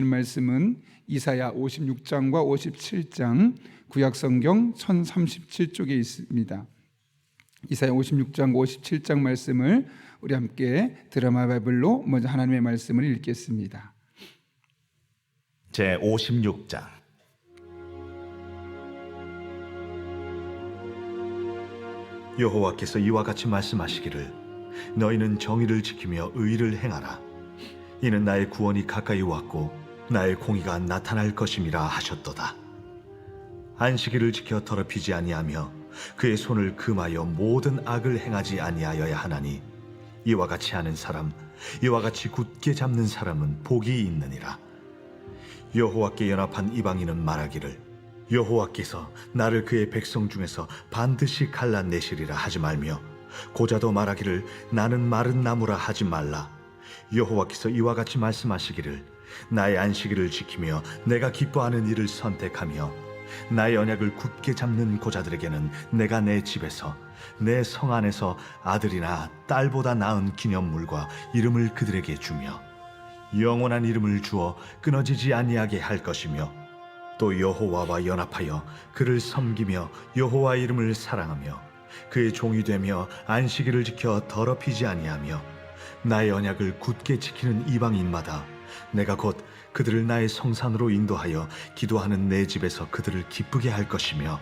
말씀은 이사야 56장과 57장 구약성경 1037쪽에 있습니다. 이사야 56장 57장 말씀을 우리 함께 드라마 바이블로 먼저 하나님의 말씀을 읽겠습니다. 제 56장. 여호와께서 이와 같이 말씀하시기를 너희는 정의를 지키며 의를 행하라. 이는 나의 구원이 가까이 왔고 나의 공의가 나타날 것임이라 하셨도다. 안식일을 지켜 더럽히지 아니하며 그의 손을 금하여 모든 악을 행하지 아니하여야 하나니 이와 같이 하는 사람, 이와 같이 굳게 잡는 사람은 복이 있느니라. 여호와께 연합한 이방인은 말하기를 여호와께서 나를 그의 백성 중에서 반드시 갈라내시리라 하지 말며 고자도 말하기를 나는 마른 나무라 하지 말라. 여호와께서 이와 같이 말씀하시기를 나의 안식일을 지키며 내가 기뻐하는 일을 선택하며 나의 언약을 굳게 잡는 고자들에게는 내가 내 집에서 내 성 안에서 아들이나 딸보다 나은 기념물과 이름을 그들에게 주며 영원한 이름을 주어 끊어지지 아니하게 할 것이며 또 여호와와 연합하여 그를 섬기며 여호와 이름을 사랑하며 그의 종이 되며 안식일을 지켜 더럽히지 아니하며 나의 언약을 굳게 지키는 이방인마다 내가 곧 그들을 나의 성산으로 인도하여 기도하는 내 집에서 그들을 기쁘게 할 것이며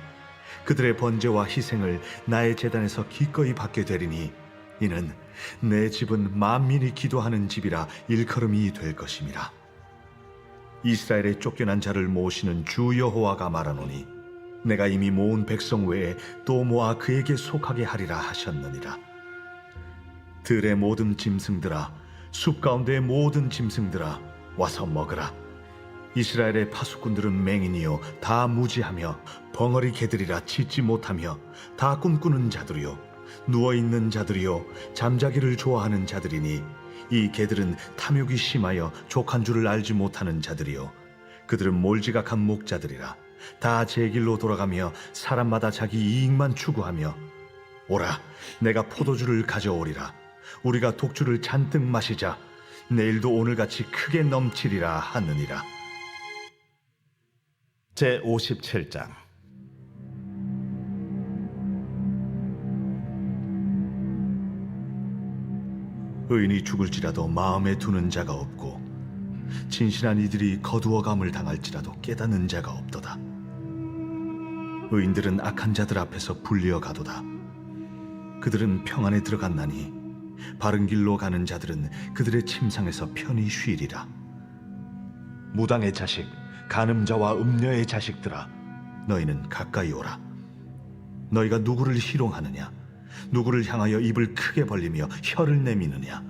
그들의 번제와 희생을 나의 제단에서 기꺼이 받게 되리니 이는 내 집은 만민이 기도하는 집이라 일컬음이 될 것임이라. 이스라엘의 쫓겨난 자를 모으시는 주 여호와가 말하노니 내가 이미 모은 백성 외에 또 모아 그에게 속하게 하리라 하셨느니라. 들의 모든 짐승들아, 숲 가운데의 모든 짐승들아, 와서 먹으라. 이스라엘의 파수꾼들은 맹인이요 다 무지하며 벙어리 개들이라 짖지 못하며 다 꿈꾸는 자들이요 누워있는 자들이요 잠자기를 좋아하는 자들이니 이 개들은 탐욕이 심하여 족한 줄을 알지 못하는 자들이요 그들은 몰지각한 목자들이라. 다 제 길로 돌아가며 사람마다 자기 이익만 추구하며 오라, 내가 포도주를 가져오리라. 우리가 독주를 잔뜩 마시자. 내일도 오늘같이 크게 넘치리라 하느니라. 제 57장. 의인이 죽을지라도 마음에 두는 자가 없고 진실한 이들이 거두어감을 당할지라도 깨닫는 자가 없도다. 의인들은 악한 자들 앞에서 불리어 가도다. 그들은 평안에 들어갔나니 바른 길로 가는 자들은 그들의 침상에서 편히 쉬리라. 무당의 자식, 간음자와 음녀의 자식들아, 너희는 가까이 오라. 너희가 누구를 희롱하느냐? 누구를 향하여 입을 크게 벌리며 혀를 내미느냐?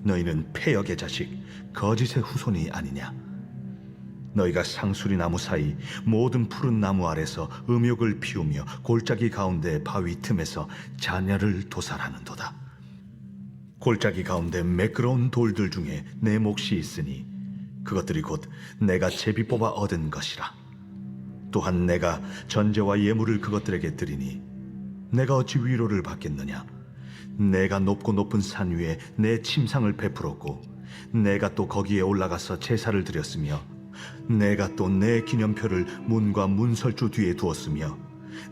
너희는 패역의 자식, 거짓의 후손이 아니냐? 너희가 상수리 나무 사이 모든 푸른 나무 아래서 음욕을 피우며 골짜기 가운데 바위 틈에서 자녀를 도살하는도다. 골짜기 가운데 매끄러운 돌들 중에 내 몫이 있으니 그것들이 곧 내가 제비 뽑아 얻은 것이라. 또한 내가 전제와 예물을 그것들에게 드리니 내가 어찌 위로를 받겠느냐? 내가 높고 높은 산 위에 내 침상을 베풀었고 내가 또 거기에 올라가서 제사를 드렸으며 내가 또 내 기념표를 문과 문설주 뒤에 두었으며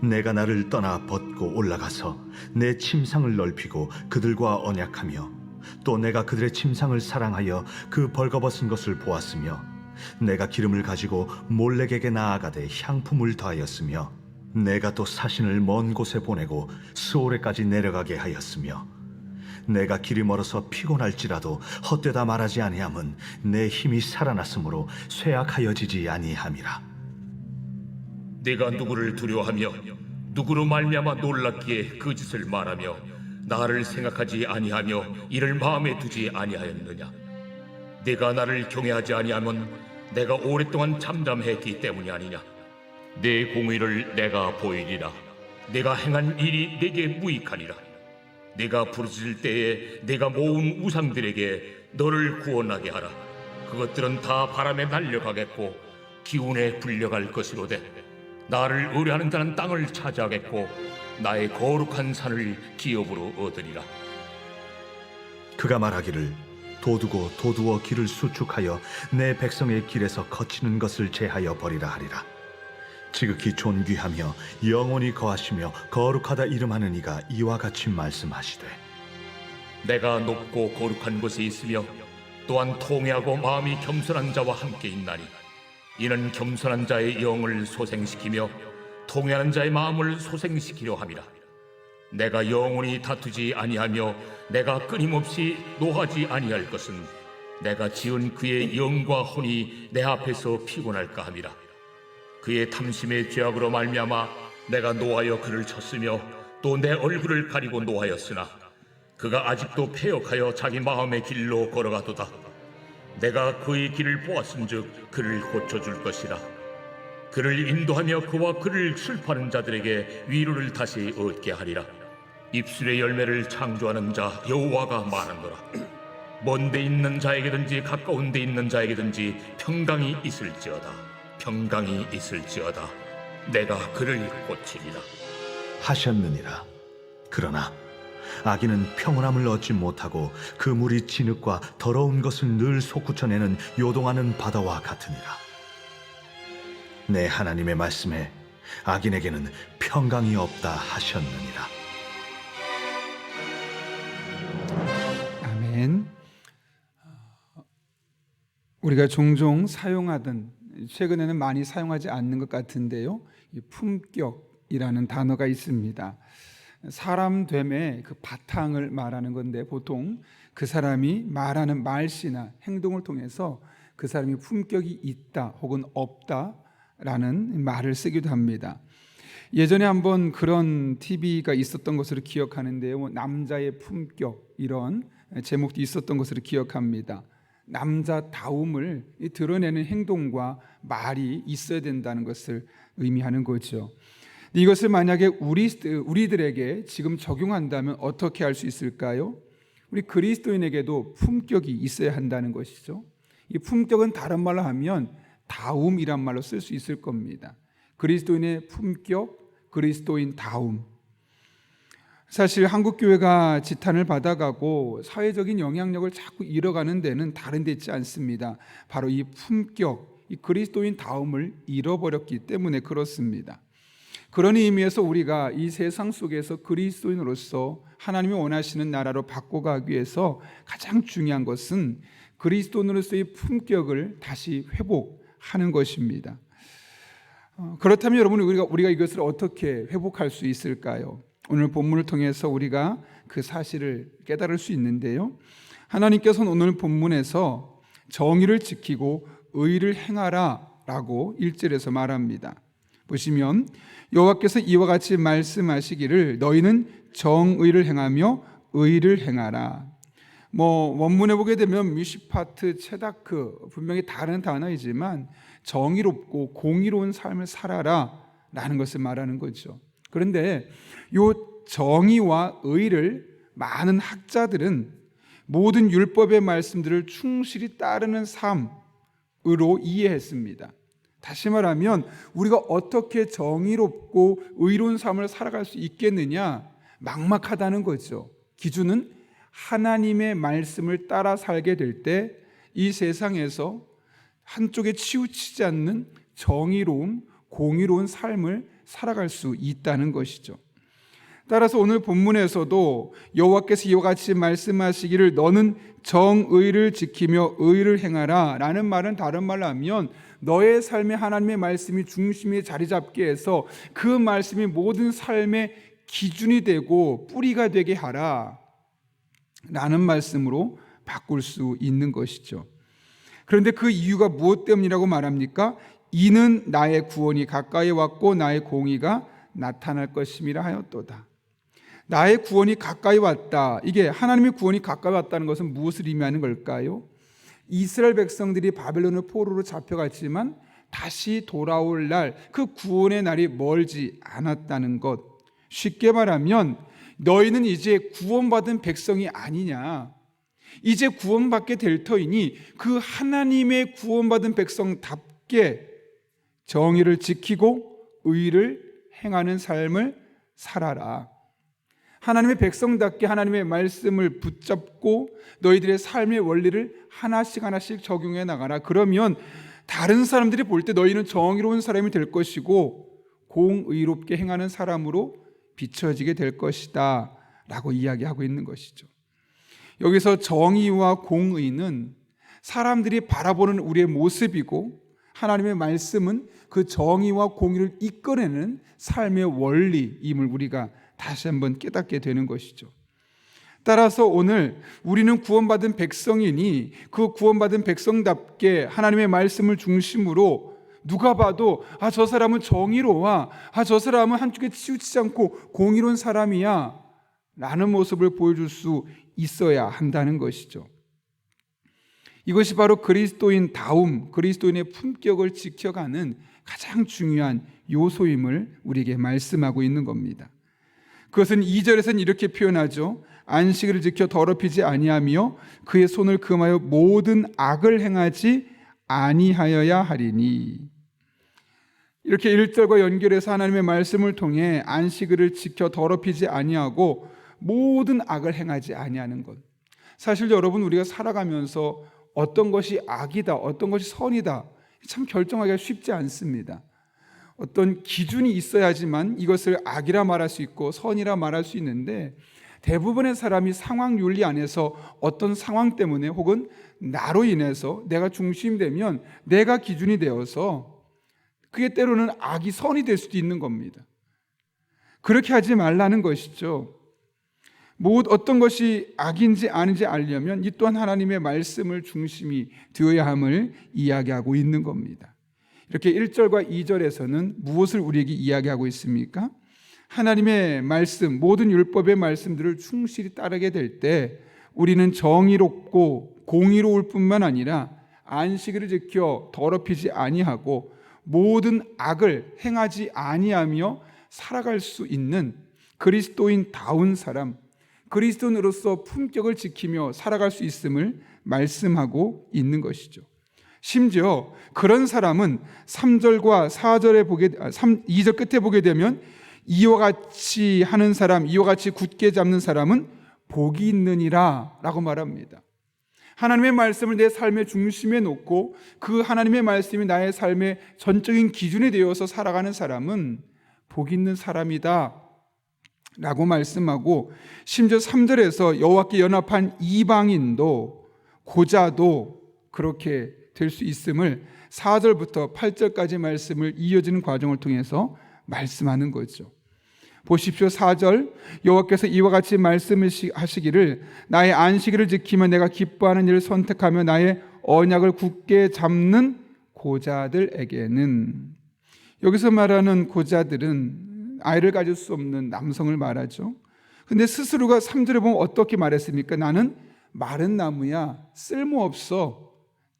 내가 나를 떠나 벗고 올라가서 내 침상을 넓히고 그들과 언약하며 또 내가 그들의 침상을 사랑하여 그 벌거벗은 것을 보았으며 내가 기름을 가지고 몰렉에게 나아가되 향품을 더하였으며 내가 또 사신을 먼 곳에 보내고 스오레까지 내려가게 하였으며 내가 길이 멀어서 피곤할지라도 헛되다 말하지 아니함은 내 힘이 살아났으므로 쇠약하여지지 아니함이라. 내가 누구를 두려워하며 누구로 말미암아 놀랍기에 그 짓을 말하며 나를 생각하지 아니하며 이를 마음에 두지 아니하였느냐? 내가 나를 경외하지 아니하면 내가 오랫동안 잠잠했기 때문이 아니냐? 내 공의를 내가 보이리라. 내가 행한 일이 내게 무익하니라. 내가 부르짖을 때에 내가 모은 우상들에게 너를 구원하게 하라. 그것들은 다 바람에 날려가겠고 기운에 불려갈 것이로되 나를 의뢰하는 자는 땅을 차지하겠고 나의 거룩한 산을 기업으로 얻으리라. 그가 말하기를 도두고 도두어 길을 수축하여 내 백성의 길에서 거치는 것을 제하여 버리라 하리라. 지극히 존귀하며 영원히 거하시며 거룩하다 이름하는 이가 이와 같이 말씀하시되 내가 높고 거룩한 곳에 있으며 또한 통회하고 마음이 겸손한 자와 함께 있나니 이는 겸손한 자의 영을 소생시키며 통회하는 자의 마음을 소생시키려 함이라. 내가 영원히 다투지 아니하며 내가 끊임없이 노하지 아니할 것은 내가 지은 그의 영과 혼이 내 앞에서 피곤할까 함이라. 그의 탐심의 죄악으로 말미암아 내가 노하여 그를 쳤으며 또 내 얼굴을 가리고 노하였으나 그가 아직도 패역하여 자기 마음의 길로 걸어가도다. 내가 그의 길을 보았은즉 그를 고쳐줄 것이라. 그를 인도하며 그와 그를 슬퍼하는 자들에게 위로를 다시 얻게 하리라. 입술의 열매를 창조하는 자 여호와가 말하노라. 먼 데 있는 자에게든지 가까운 데 있는 자에게든지 평강이 있을지어다. 평강이 있을지어다. 내가 그를 고치리라 하셨느니라. 그러나 악인은 평온함을 얻지 못하고 그 물이 진흙과 더러운 것을 늘 솟구쳐내는 요동하는 바다와 같으니라. 내 하나님의 말씀에 악인에게는 평강이 없다 하셨느니라. 아멘. 우리가 종종 사용하던, 최근에는 많이 사용하지 않는 것 같은데요, 이 품격이라는 단어가 있습니다. 사람 됨의 그 바탕을 말하는 건데, 보통 그 사람이 말하는 말씨나 행동을 통해서 그 사람이 품격이 있다 혹은 없다라는 말을 쓰기도 합니다. 예전에 한번 그런 TV가 있었던 것으로 기억하는데요, 남자의 품격, 이런 제목도 있었던 것으로 기억합니다. 남자다움을 드러내는 행동과 말이 있어야 된다는 것을 의미하는 거죠. 이것을 만약에 우리들에게 지금 적용한다면 어떻게 할 수 있을까요? 우리 그리스도인에게도 품격이 있어야 한다는 것이죠. 이 품격은 다른 말로 하면 다움이란 말로 쓸 수 있을 겁니다. 그리스도인의 품격, 그리스도인 다움. 사실 한국교회가 지탄을 받아가고 사회적인 영향력을 자꾸 잃어가는 데는 다른 데 있지 않습니다. 바로 이 품격, 이 그리스도인 다움을 잃어버렸기 때문에 그렇습니다. 그런 의미에서 우리가 이 세상 속에서 그리스도인으로서 하나님이 원하시는 나라로 바꿔가기 위해서 가장 중요한 것은 그리스도인으로서의 품격을 다시 회복하는 것입니다. 그렇다면 여러분, 우리가 이것을 어떻게 회복할 수 있을까요? 오늘 본문을 통해서 우리가 그 사실을 깨달을 수 있는데요, 하나님께서는 오늘 본문에서 정의를 지키고 의를 행하라 라고 1절에서 말합니다. 보시면 여호와께서 이와 같이 말씀하시기를 너희는 정의를 행하며 의를 행하라. 원문에 보게 되면 미시파트, 체다크, 분명히 다른 단어이지만 정의롭고 공의로운 삶을 살아라 라는 것을 말하는 거죠. 그런데 이 정의와 의를 많은 학자들은 모든 율법의 말씀들을 충실히 따르는 삶으로 이해했습니다. 다시 말하면 우리가 어떻게 정의롭고 의로운 삶을 살아갈 수 있겠느냐, 막막하다는 거죠. 기준은 하나님의 말씀을 따라 살게 될 때 이 세상에서 한쪽에 치우치지 않는 정의로움, 공의로운 삶을 살아갈 수 있다는 것이죠. 따라서 오늘 본문에서도 여호와께서 이와 같이 말씀하시기를 너는 정의를 지키며 의를 행하라 라는 말은 다른 말로 하면 너의 삶에 하나님의 말씀이 중심에 자리 잡게 해서 그 말씀이 모든 삶의 기준이 되고 뿌리가 되게 하라 라는 말씀으로 바꿀 수 있는 것이죠. 그런데 그 이유가 무엇 때문이라고 말합니까? 이는 나의 구원이 가까이 왔고 나의 공의가 나타날 것임이라 하였도다. 나의 구원이 가까이 왔다. 이게 하나님의 구원이 가까이 왔다는 것은 무엇을 의미하는 걸까요? 이스라엘 백성들이 바벨론의 포로로 잡혀갔지만 다시 돌아올 날, 그 구원의 날이 멀지 않았다는 것. 쉽게 말하면 너희는 이제 구원받은 백성이 아니냐, 이제 구원받게 될 터이니 그 하나님의 구원받은 백성답게 정의를 지키고 의를 행하는 삶을 살아라. 하나님의 백성답게 하나님의 말씀을 붙잡고 너희들의 삶의 원리를 하나씩 적용해 나가라. 그러면 다른 사람들이 볼 때 너희는 정의로운 사람이 될 것이고 공의롭게 행하는 사람으로 비춰지게 될 것이다 라고 이야기하고 있는 것이죠. 여기서 정의와 공의는 사람들이 바라보는 우리의 모습이고, 하나님의 말씀은 그 정의와 공의를 이끌어내는 삶의 원리임을 우리가 다시 한번 깨닫게 되는 것이죠. 따라서 오늘 우리는 구원받은 백성이니 그 구원받은 백성답게 하나님의 말씀을 중심으로 누가 봐도 저 사람은 정의로워, 저 사람은 한쪽에 치우치지 않고 공의로운 사람이야 라는 모습을 보여줄 수 있어야 한다는 것이죠. 이것이 바로 그리스도인다움, 그리스도인의 품격을 지켜가는 가장 중요한 요소임을 우리에게 말씀하고 있는 겁니다. 그것은 2절에서는 이렇게 표현하죠. 안식일을 지켜 더럽히지 아니하며 그의 손을 금하여 모든 악을 행하지 아니하여야 하리니. 이렇게 1절과 연결해서 하나님의 말씀을 통해 안식일을 지켜 더럽히지 아니하고 모든 악을 행하지 아니하는 것. 사실 여러분, 우리가 살아가면서 어떤 것이 악이다, 어떤 것이 선이다 참 결정하기가 쉽지 않습니다. 어떤 기준이 있어야지만 이것을 악이라 말할 수 있고 선이라 말할 수 있는데, 대부분의 사람이 상황 윤리 안에서 어떤 상황 때문에 혹은 나로 인해서 내가 중심이 되면 내가 기준이 되어서 그게 때로는 악이 선이 될 수도 있는 겁니다. 그렇게 하지 말라는 것이죠. 어떤 것이 악인지 아닌지 알려면 이 또한 하나님의 말씀을 중심이 되어야 함을 이야기하고 있는 겁니다. 이렇게 1절과 2절에서는 무엇을 우리에게 이야기하고 있습니까? 하나님의 말씀, 모든 율법의 말씀들을 충실히 따르게 될 때 우리는 정의롭고 공의로울 뿐만 아니라 안식일을 지켜 더럽히지 아니하고 모든 악을 행하지 아니하며 살아갈 수 있는 그리스도인다운 사람, 그리스도인으로서 품격을 지키며 살아갈 수 있음을 말씀하고 있는 것이죠. 심지어 그런 사람은 3절과 4절에 2절 끝에 보게 되면 이와 같이 하는 사람, 이와 같이 굳게 잡는 사람은 복이 있느니라 라고 말합니다. 하나님의 말씀을 내 삶의 중심에 놓고 그 하나님의 말씀이 나의 삶의 전적인 기준이 되어서 살아가는 사람은 복 있는 사람이다 라고 말씀하고, 심지어 3절에서 여호와께 연합한 이방인도 고자도 그렇게 될 수 있음을 4절부터 8절까지 말씀을 이어지는 과정을 통해서 말씀하는 거죠. 보십시오. 4절, 여호와께서 이와 같이 말씀하시기를 나의 안식일을 지키며 내가 기뻐하는 일을 선택하며 나의 언약을 굳게 잡는 고자들에게는, 여기서 말하는 고자들은 아이를 가질 수 없는 남성을 말하죠. 근데 스스로가 3절에 보면 어떻게 말했습니까? 나는 마른 나무야, 쓸모없어,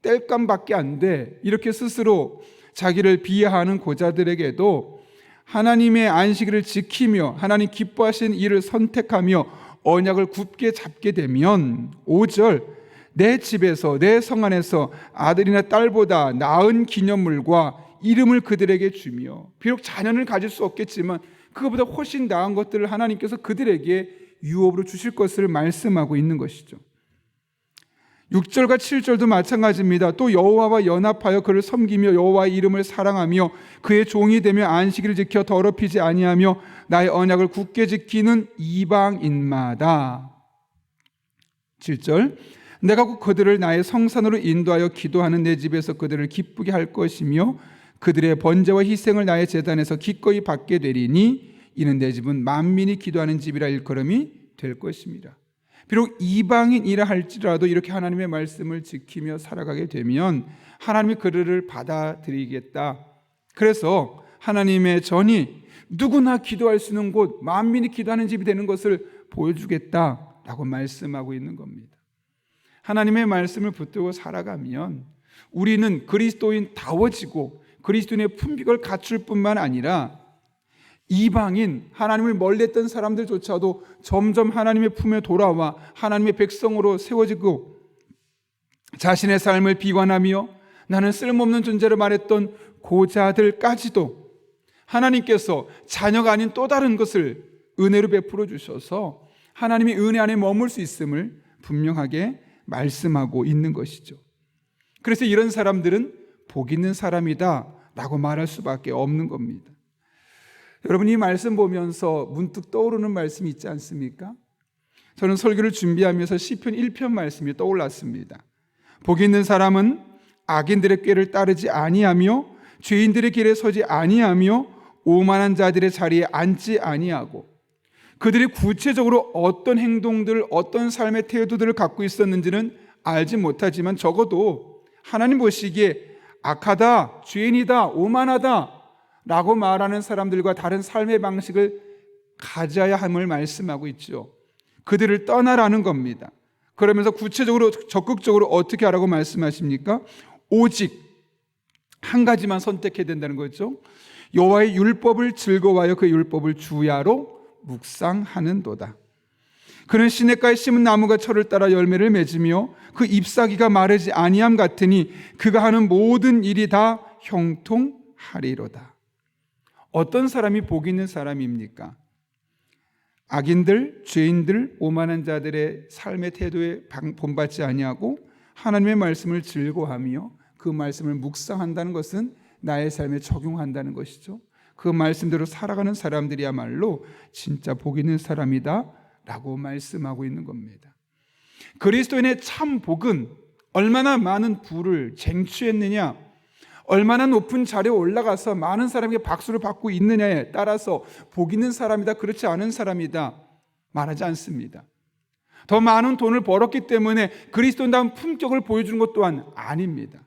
땔감밖에 안 돼, 이렇게 스스로 자기를 비하하는 고자들에게도 하나님의 안식일을 지키며 하나님 기뻐하시는 일을 선택하며 언약을 굳게 잡게 되면 5절, 내 집에서 내 성 안에서 아들이나 딸보다 나은 기념물과 이름을 그들에게 주며, 비록 자녀를 가질 수 없겠지만 그것보다 훨씬 나은 것들을 하나님께서 그들에게 유업으로 주실 것을 말씀하고 있는 것이죠. 6절과 7절도 마찬가지입니다. 또 여호와와 연합하여 그를 섬기며 여호와의 이름을 사랑하며 그의 종이 되며 안식일을 지켜 더럽히지 아니하며 나의 언약을 굳게 지키는 이방인마다. 7절, 내가 곧 그들을 나의 성산으로 인도하여 기도하는 내 집에서 그들을 기쁘게 할 것이며 그들의 번제와 희생을 나의 제단에서 기꺼이 받게 되리니 이는 내 집은 만민이 기도하는 집이라 일컬음이 될 것입니다. 비록 이방인이라 할지라도 이렇게 하나님의 말씀을 지키며 살아가게 되면 하나님이 그들을 받아들이겠다. 그래서 하나님의 전이 누구나 기도할 수 있는 곳, 만민이 기도하는 집이 되는 것을 보여주겠다라고 말씀하고 있는 겁니다. 하나님의 말씀을 붙들고 살아가면 우리는 그리스도인다워지고 그리스도인의 품격을 갖출 뿐만 아니라 이방인, 하나님을 멀리했던 사람들조차도 점점 하나님의 품에 돌아와 하나님의 백성으로 세워지고, 자신의 삶을 비관하며 나는 쓸모없는 존재를 말했던 고자들까지도 하나님께서 자녀가 아닌 또 다른 것을 은혜로 베풀어 주셔서 하나님의 은혜 안에 머물 수 있음을 분명하게 말씀하고 있는 것이죠. 그래서 이런 사람들은 복 있는 사람이다 라고 말할 수밖에 없는 겁니다. 여러분, 이 말씀 보면서 문득 떠오르는 말씀이 있지 않습니까? 저는 설교를 준비하면서 시편 1편 말씀이 떠올랐습니다. 복 있는 사람은 악인들의 꾀를 따르지 아니하며 죄인들의 길에 서지 아니하며 오만한 자들의 자리에 앉지 아니하고, 그들이 구체적으로 어떤 행동들, 어떤 삶의 태도들을 갖고 있었는지는 알지 못하지만 적어도 하나님 보시기에 악하다, 죄인이다, 오만하다 라고 말하는 사람들과 다른 삶의 방식을 가져야 함을 말씀하고 있죠. 그들을 떠나라는 겁니다. 그러면서 구체적으로 적극적으로 어떻게 하라고 말씀하십니까? 오직 한 가지만 선택해야 된다는 거죠. 여호와의 율법을 즐거워하여 그 율법을 주야로 묵상하는도다. 그는 시냇가에 심은 나무가 철을 따라 열매를 맺으며 그 잎사귀가 마르지 아니함 같으니 그가 하는 모든 일이 다 형통하리로다. 어떤 사람이 복 있는 사람입니까? 악인들, 죄인들, 오만한 자들의 삶의 태도에 본받지 아니하고 하나님의 말씀을 즐거워하며 그 말씀을 묵상한다는 것은 나의 삶에 적용한다는 것이죠. 그 말씀대로 살아가는 사람들이야말로 진짜 복 있는 사람이다 라고 말씀하고 있는 겁니다. 그리스도인의 참 복은 얼마나 많은 부를 쟁취했느냐, 얼마나 높은 자리에 올라가서 많은 사람에게 박수를 받고 있느냐에 따라서 복 있는 사람이다, 그렇지 않은 사람이다 말하지 않습니다. 더 많은 돈을 벌었기 때문에 그리스도인다운 품격을 보여주는 것 또한 아닙니다.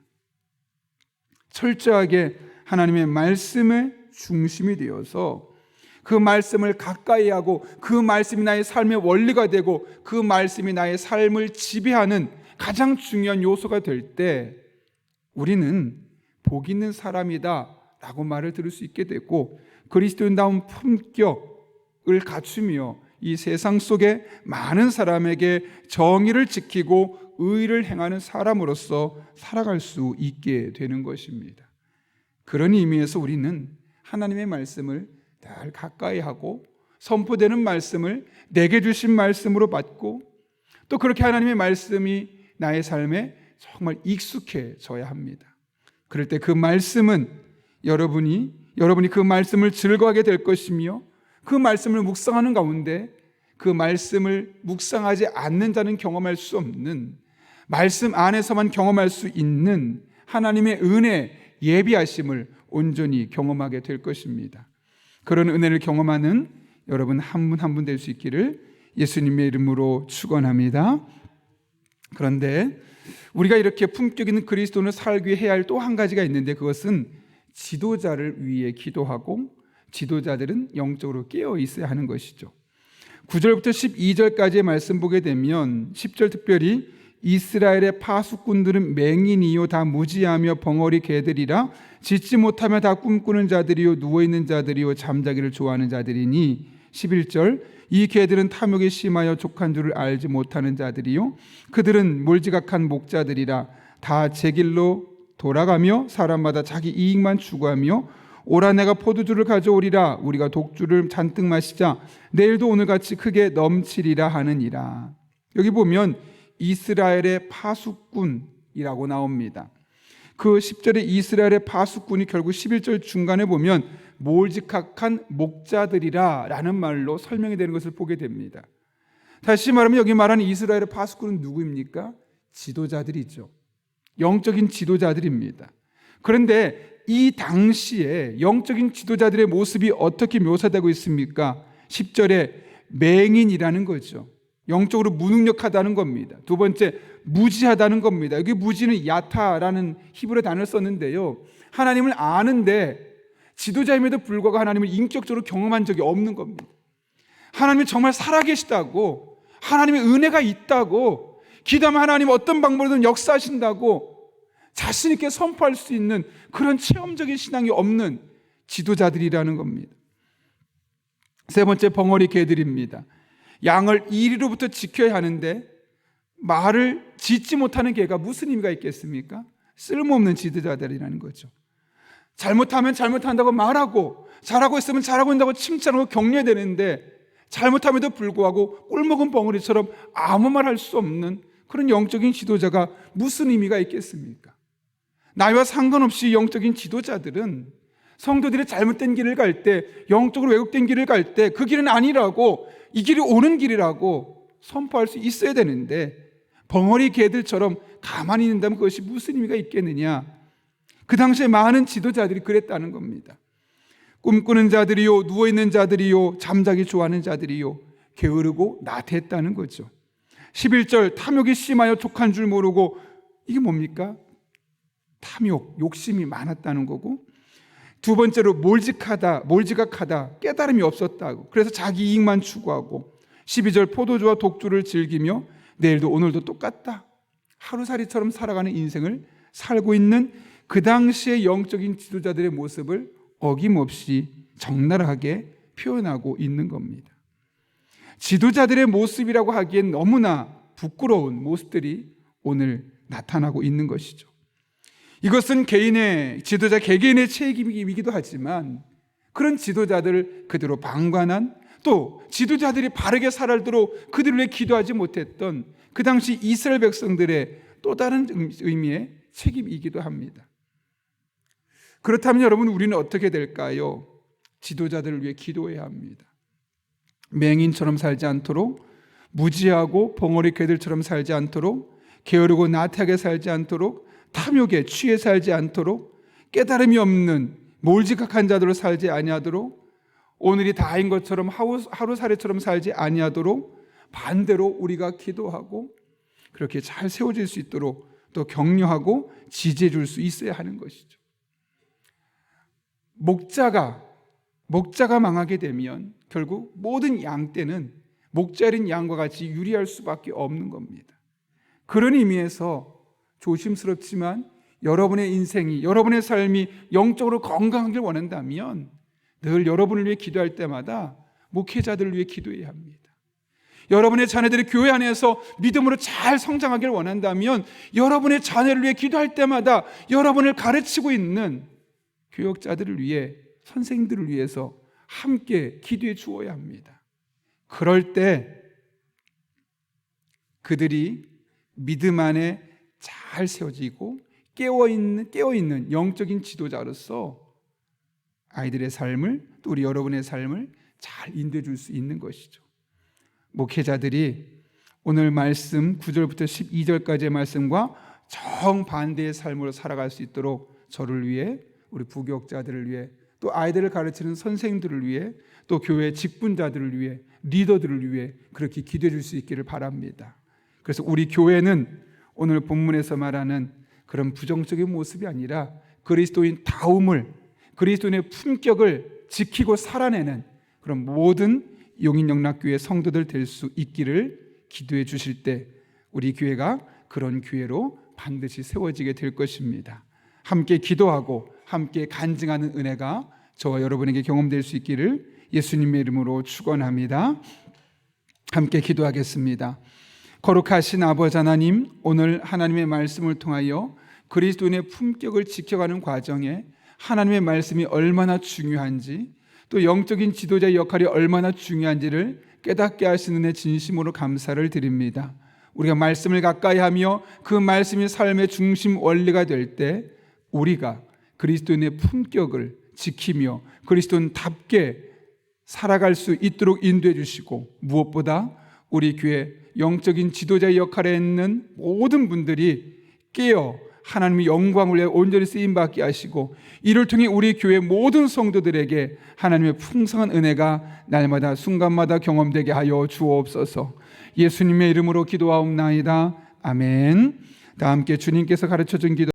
철저하게 하나님의 말씀의 중심이 되어서 그 말씀을 가까이 하고 그 말씀이 나의 삶의 원리가 되고 그 말씀이 나의 삶을 지배하는 가장 중요한 요소가 될 때 우리는 복 있는 사람이다 라고 말을 들을 수 있게 되고, 그리스도인다운 품격을 갖추며 이 세상 속에 많은 사람에게 정의를 지키고 의를 행하는 사람으로서 살아갈 수 있게 되는 것입니다. 그런 의미에서 우리는 하나님의 말씀을 늘 가까이 하고 선포되는 말씀을 내게 주신 말씀으로 받고, 또 그렇게 하나님의 말씀이 나의 삶에 정말 익숙해져야 합니다. 그럴 때 그 말씀은 여러분이 그 말씀을 즐거워하게 될 것이며, 그 말씀을 묵상하는 가운데 그 말씀을 묵상하지 않는 자는 경험할 수 없는, 말씀 안에서만 경험할 수 있는 하나님의 은혜, 예비하심을 온전히 경험하게 될 것입니다. 그런 은혜를 경험하는 여러분 한 분 한 분 될 수 있기를 예수님의 이름으로 축원합니다. 그런데 우리가 이렇게 품격 있는 그리스도인을 살기 위해 해야 할 또 한 가지가 있는데, 그것은 지도자를 위해 기도하고 지도자들은 영적으로 깨어 있어야 하는 것이죠. 9절부터 12절까지의 말씀 보게 되면 10절 특별히 이스라엘의 파수꾼들은 맹인이요 다 무지하며 벙어리 개들이라, 짖지 못하며 다 꿈꾸는 자들이요 누워있는 자들이요 잠자기를 좋아하는 자들이니, 11절 이 개들은 탐욕이 심하여 족한 줄을 알지 못하는 자들이요 그들은 몰지각한 목자들이라, 다 제 길로 돌아가며 사람마다 자기 이익만 추구하며, 오라 내가 포도주를 가져오리라, 우리가 독주를 잔뜩 마시자, 내일도 오늘같이 크게 넘치리라 하느니라. 여기 보면 이스라엘의 파수꾼이라고 나옵니다. 그 10절에 이스라엘의 파수꾼이 결국 11절 중간에 보면 몰지각한 목자들이라 라는 말로 설명이 되는 것을 보게 됩니다. 다시 말하면 여기 말하는 이스라엘의 파수꾼은 누구입니까? 지도자들이죠. 영적인 지도자들입니다. 그런데 이 당시에 영적인 지도자들의 모습이 어떻게 묘사되고 있습니까? 10절에 맹인이라는 거죠. 영적으로 무능력하다는 겁니다. 두 번째, 무지하다는 겁니다. 여기 무지는 야타라는 히브리 단어를 썼는데요, 하나님을 아는데 지도자임에도 불구하고 하나님을 인격적으로 경험한 적이 없는 겁니다. 하나님이 정말 살아계시다고, 하나님의 은혜가 있다고, 기도하면 하나님 어떤 방법으로든 역사하신다고 자신 있게 선포할 수 있는 그런 체험적인 신앙이 없는 지도자들이라는 겁니다. 세 번째, 벙어리 개들입니다. 양을 이리로부터 지켜야 하는데 말을 짓지 못하는 개가 무슨 의미가 있겠습니까? 쓸모없는 지도자들이라는 거죠. 잘못하면 잘못한다고 말하고, 잘하고 있으면 잘하고 있다고 칭찬하고 격려해야 되는데 잘못함에도 불구하고 꿀먹은 벙어리처럼 아무 말 할 수 없는 그런 영적인 지도자가 무슨 의미가 있겠습니까? 나이와 상관없이 영적인 지도자들은 성도들이 잘못된 길을 갈 때, 영적으로 왜곡된 길을 갈 때 그 길은 아니라고, 이 길이 옳은 길이라고 선포할 수 있어야 되는데, 벙어리 개들처럼 가만히 있는다면 그것이 무슨 의미가 있겠느냐? 그 당시에 많은 지도자들이 그랬다는 겁니다. 꿈꾸는 자들이요, 누워있는 자들이요, 잠자기 좋아하는 자들이요, 게으르고 나태했다는 거죠. 11절, 탐욕이 심하여 족한 줄 모르고, 이게 뭡니까? 탐욕, 욕심이 많았다는 거고, 두 번째로 몰지각하다, 깨달음이 없었다고. 그래서 자기 이익만 추구하고, 12절, 포도주와 독주를 즐기며 내일도 오늘도 똑같다, 하루살이처럼 살아가는 인생을 살고 있는 그 당시의 영적인 지도자들의 모습을 어김없이 적나라하게 표현하고 있는 겁니다. 지도자들의 모습이라고 하기엔 너무나 부끄러운 모습들이 오늘 나타나고 있는 것이죠. 이것은 개인의 지도자 개개인의 책임이기도 하지만, 그런 지도자들 그대로 방관한, 또 지도자들이 바르게 살도록 그들을 위해 기도하지 못했던 그 당시 이스라엘 백성들의 또 다른 의미의 책임이기도 합니다. 그렇다면 여러분, 우리는 어떻게 될까요? 지도자들을 위해 기도해야 합니다. 맹인처럼 살지 않도록, 무지하고 벙어리 개들처럼 살지 않도록, 게으르고 나태하게 살지 않도록, 탐욕에 취해 살지 않도록, 깨달음이 없는 몰지각한 자들로 살지 아니하도록, 오늘이 다인 것처럼 하루살이처럼 살지 아니하도록 반대로 우리가 기도하고 그렇게 잘 세워질 수 있도록 또 격려하고 지지해 줄 수 있어야 하는 것이죠. 목자가 망하게 되면 결국 모든 양떼는 목자린 양과 같이 유리할 수밖에 없는 겁니다. 그런 의미에서 조심스럽지만 여러분의 인생이, 여러분의 삶이 영적으로 건강하길 원한다면 늘 여러분을 위해 기도할 때마다 목회자들을 위해 기도해야 합니다. 여러분의 자녀들이 교회 안에서 믿음으로 잘 성장하길 원한다면 여러분의 자녀를 위해 기도할 때마다 여러분을 가르치고 있는 교역자들을 위해, 선생님들을 위해서 함께 기도해 주어야 합니다. 그럴 때 그들이 믿음 안에 잘 세워지고 깨어있는 영적인 지도자로서 아이들의 삶을, 또 우리 여러분의 삶을 잘 인도해 줄 수 있는 것이죠. 목회자들이 오늘 말씀 9절부터 12절까지의 말씀과 정반대의 삶으로 살아갈 수 있도록 저를 위해, 우리 부교역자들을 위해, 또 아이들을 가르치는 선생님들을 위해, 또 교회 직분자들을 위해, 리더들을 위해 그렇게 기도해 줄 수 있기를 바랍니다. 그래서 우리 교회는 오늘 본문에서 말하는 그런 부정적인 모습이 아니라 그리스도인 다움을, 그리스도인의 품격을 지키고 살아내는 그런 모든 용인영락교회 성도들 될 수 있기를 기도해 주실 때 우리 교회가 그런 교회로 반드시 세워지게 될 것입니다. 함께 기도하고 함께 간증하는 은혜가 저와 여러분에게 경험될 수 있기를 예수님의 이름으로 축원합니다. 함께 기도하겠습니다. 거룩하신 아버지 하나님, 오늘 하나님의 말씀을 통하여 그리스도인의 품격을 지켜가는 과정에 하나님의 말씀이 얼마나 중요한지, 또 영적인 지도자의 역할이 얼마나 중요한지를 깨닫게 하시는 데 진심으로 감사를 드립니다. 우리가 말씀을 가까이 하며 그 말씀이 삶의 중심 원리가 될 때 우리가 그리스도인의 품격을 지키며 그리스도인답게 살아갈 수 있도록 인도해 주시고, 무엇보다 우리 교회 영적인 지도자의 역할에 있는 모든 분들이 깨어 하나님의 영광을 위해 온전히 쓰임받게 하시고, 이를 통해 우리 교회 모든 성도들에게 하나님의 풍성한 은혜가 날마다 순간마다 경험되게 하여 주옵소서. 예수님의 이름으로 기도하옵나이다. 아멘. 다 함께 주님께서 가르쳐준 기도